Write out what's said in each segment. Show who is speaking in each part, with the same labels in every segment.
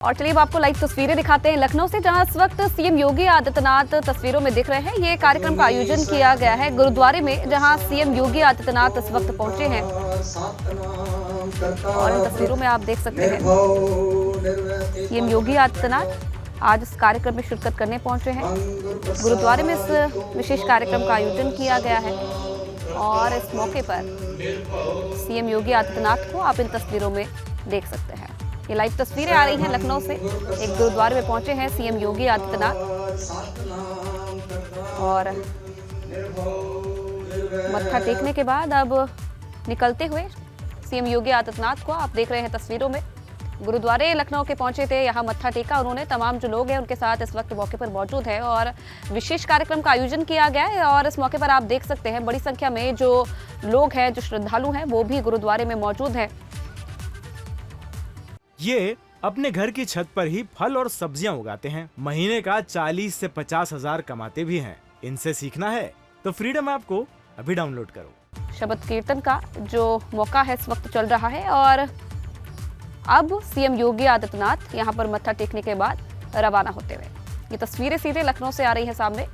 Speaker 1: और चलिए अब आपको लाइव तस्वीरें दिखाते हैं लखनऊ से, जहां इस वक्त सीएम योगी आदित्यनाथ तस्वीरों में दिख रहे हैं। ये कार्यक्रम का आयोजन किया गया है गुरुद्वारे में, जहां सीएम योगी आदित्यनाथ इस वक्त पहुंचे हैं। और इन तस्वीरों में आप देख सकते हैं सीएम योगी आदित्यनाथ आज इस कार्यक्रम में शिरकत करने पहुंचे हैं। गुरुद्वारे में इस विशेष कार्यक्रम का आयोजन किया गया है और इस मौके पर सीएम योगी आदित्यनाथ को आप इन तस्वीरों में देख सकते हैं। ये लाइव तस्वीरें आ रही हैं लखनऊ से। एक गुरुद्वारे में पहुंचे हैं सीएम योगी आदित्यनाथ और मत्था टेकने के बाद अब निकलते हुए सीएम योगी आदित्यनाथ को आप देख रहे हैं तस्वीरों में। गुरुद्वारे लखनऊ के पहुंचे थे, यहाँ मत्था टेका उन्होंने। तमाम जो लोग हैं उनके साथ इस वक्त मौके पर मौजूद है और विशेष कार्यक्रम का आयोजन किया गया है। और इस मौके पर आप देख सकते हैं बड़ी संख्या में जो लोग हैं, जो श्रद्धालु हैं, वो भी गुरुद्वारे में मौजूद हैं।
Speaker 2: ये अपने घर की छत पर ही फल और सब्जियां उगाते हैं। महीने का 40 से 50 हजार कमाते भी हैं। इनसे सीखना है तो फ्रीडम ऐप को अभी डाउनलोड करो।
Speaker 1: शबद कीर्तन का जो मौका है इस वक्त चल रहा है और अब सीएम योगी आदित्यनाथ यहां पर मत्था टेकने के बाद रवाना होते हुए। ये तस्वीरें सीधे लखनऊ से आ रही हैं सामने।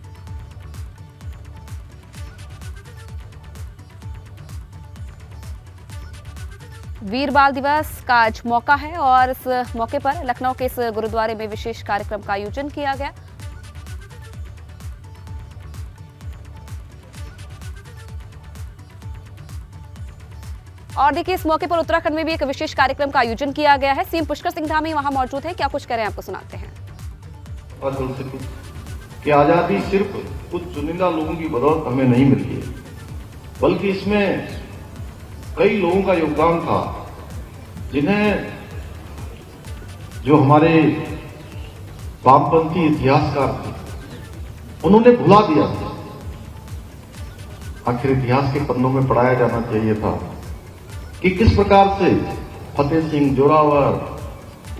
Speaker 1: वीर बाल दिवस का आज मौका है और इस मौके पर लखनऊ के इस गुरुद्वारे में विशेष कार्यक्रम का आयोजन किया गया। और देखिए इस मौके पर उत्तराखंड में भी एक विशेष कार्यक्रम का आयोजन किया गया है। सीएम पुष्कर सिंह धामी वहां मौजूद है। क्या कुछ करें आपको सुनाते हैं।
Speaker 3: कि आजादी सिर्फ कुछ चुनिंदा लोगों की बदौलत हमें नहीं मिली है, बल्कि इसमें कई लोगों का योगदान था, जिन्हें जो हमारे वामपंथी इतिहासकार थे उन्होंने भुला दिया था। आखिर इतिहास के पन्नों में पढ़ाया जाना चाहिए था कि किस प्रकार से फतेह सिंह, जोरावर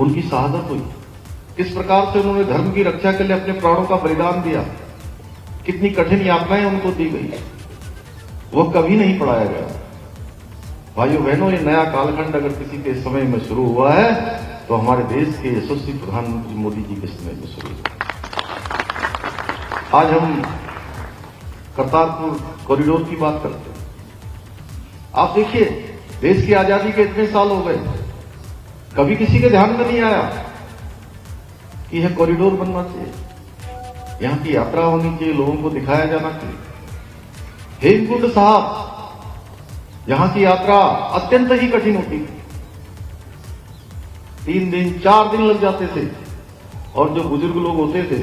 Speaker 3: उनकी शहादत हुई, किस प्रकार से उन्होंने धर्म की रक्षा के लिए अपने प्राणों का बलिदान दिया, कितनी कठिन यातनाएं उनको दी गई, वह कभी नहीं पढ़ाया गया। भाइयों बहनों, ये नया कालखंड अगर किसी के समय में शुरू हुआ है तो हमारे देश के यशस्वी प्रधानमंत्री मोदी जी के समय में शुरू हुआ। आज हम करतारपुर कॉरिडोर की बात करते हैं। आप देखिए, देश की आजादी के इतने साल हो गए, कभी किसी के ध्यान में नहीं आया कि यह कॉरिडोर बनना चाहिए, यहां की यात्रा होनी चाहिए, लोगों को दिखाया जाना चाहिए। हेमकुंड साहब, यहां की यात्रा अत्यंत ही कठिन होती थी। 3 दिन 4 दिन लग जाते थे और जो बुजुर्ग लोग होते थे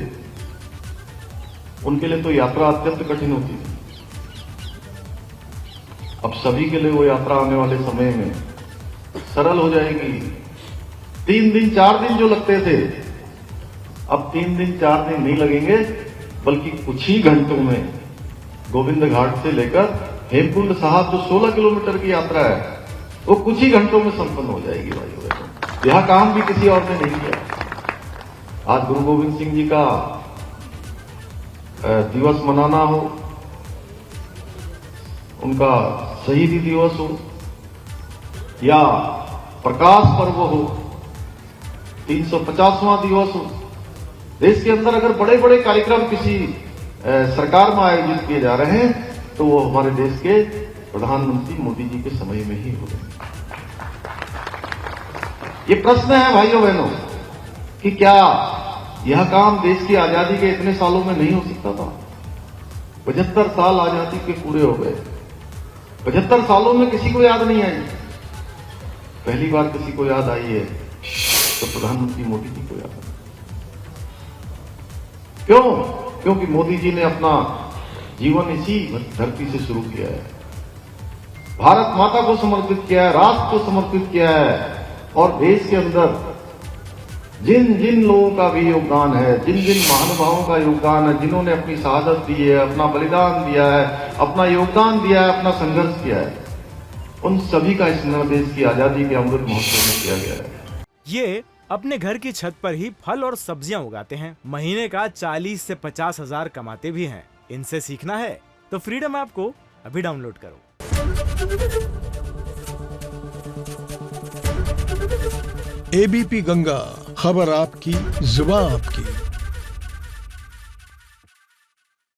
Speaker 3: उनके लिए तो यात्रा अत्यंत कठिन होती थी। अब सभी के लिए वो यात्रा आने वाले समय में सरल हो जाएगी। 3 दिन 4 दिन जो लगते थे, अब 3 दिन 4 दिन नहीं लगेंगे, बल्कि कुछ ही घंटों में गोविंद घाट से लेकर हेमकुंड साहब जो 16 किलोमीटर की यात्रा है, वो कुछ ही घंटों में संपन्न हो जाएगी। भाइयों, यह काम भी किसी और ने नहीं किया। आज गुरु गोविंद सिंह जी का दिवस मनाना हो, उनका शहीदी दिवस हो या प्रकाश पर्व हो, 350वां दिवस हो, देश के अंदर अगर बड़े बड़े कार्यक्रम किसी सरकार में आयोजित किए जा रहे हैं तो वो हमारे देश के प्रधानमंत्री मोदी जी के समय में ही हो रहे हैं। ये प्रश्न है भाइयों बहनों कि क्या यह काम देश की आजादी के इतने सालों में नहीं हो सकता था? 75 साल आजादी के पूरे हो गए, 75 सालों में किसी को याद नहीं आई। पहली बार किसी को याद आई है तो प्रधानमंत्री मोदी जी को याद आई। क्यों? क्योंकि मोदी जी ने अपना जीवन इसी धरती से शुरू किया है, भारत माता को समर्पित किया है, राष्ट्र को समर्पित किया है। और देश के अंदर जिन जिन लोगों का भी योगदान है, जिन जिन महानुभावों का योगदान है, जिन्होंने अपनी शहादत दी है, अपना बलिदान दिया है, अपना योगदान दिया है, अपना संघर्ष किया है, उन सभी का इस देश की आजादी के अमृत महोत्सव में किया गया है।
Speaker 2: ये अपने घर की छत पर ही फल और सब्जियां उगाते हैं। महीने का 40 से 50 हजार कमाते भी हैं। इनसे सीखना है तो फ्रीडम ऐप को अभी डाउनलोड करो।
Speaker 4: एबीपी गंगा, खबर आपकी, जुबान आपकी।